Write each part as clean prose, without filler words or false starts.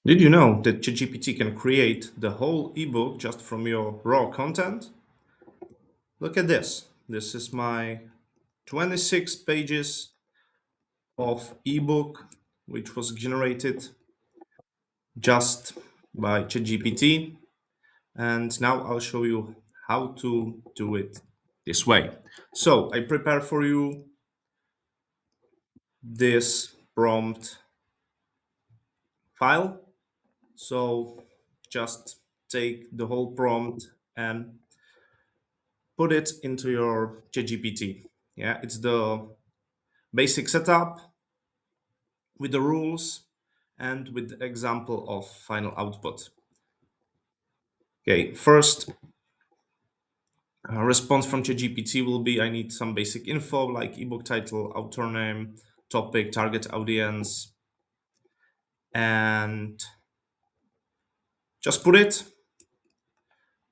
Did you know that ChatGPT can create the whole ebook just from your raw content? Look at this. This is my 26 pages of ebook which was generated just by ChatGPT, and now I'll show you how to do it this way. So I prepare for you this prompt file. So just take the whole prompt and put it into your ChatGPT. Yeah, it's the basic setup with the rules and with the example of final output. Okay, first response from ChatGPT will be I need some basic info like ebook title, author name, topic, target audience, and just put it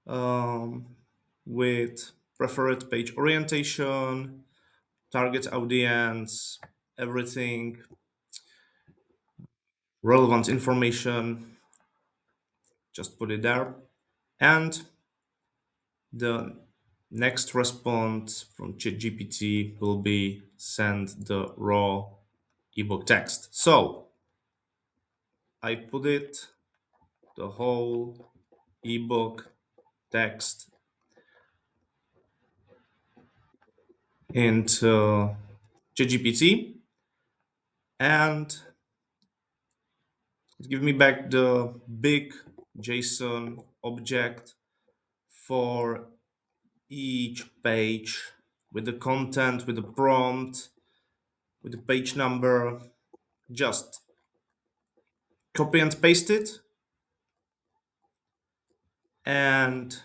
um, with preferred page orientation, target audience, everything, relevant information, just put it there. And the next response from ChatGPT will be send the raw ebook text. So I put it, the whole ebook text into ChatGPT, and it gives me back the big JSON object for each page with the content, with the prompt, with the page number. Just copy and paste it and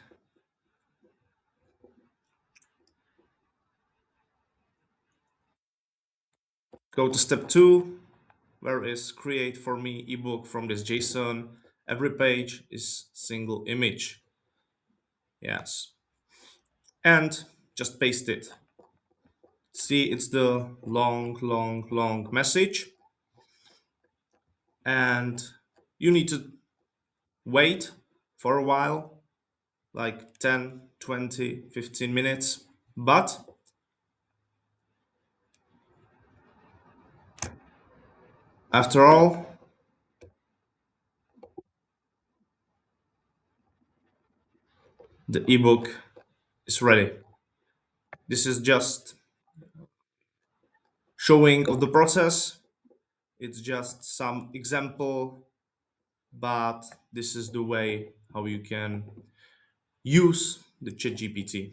go to step 2, where is create for me ebook from this JSON. Every page is single image. Yes. And just paste it. See, it's the long message. And you need to wait for a while, like 10, 20, 15 minutes. But after all, the ebook is ready. This is just showing of the process. It's just some example, but this is the way how you can use the ChatGPT.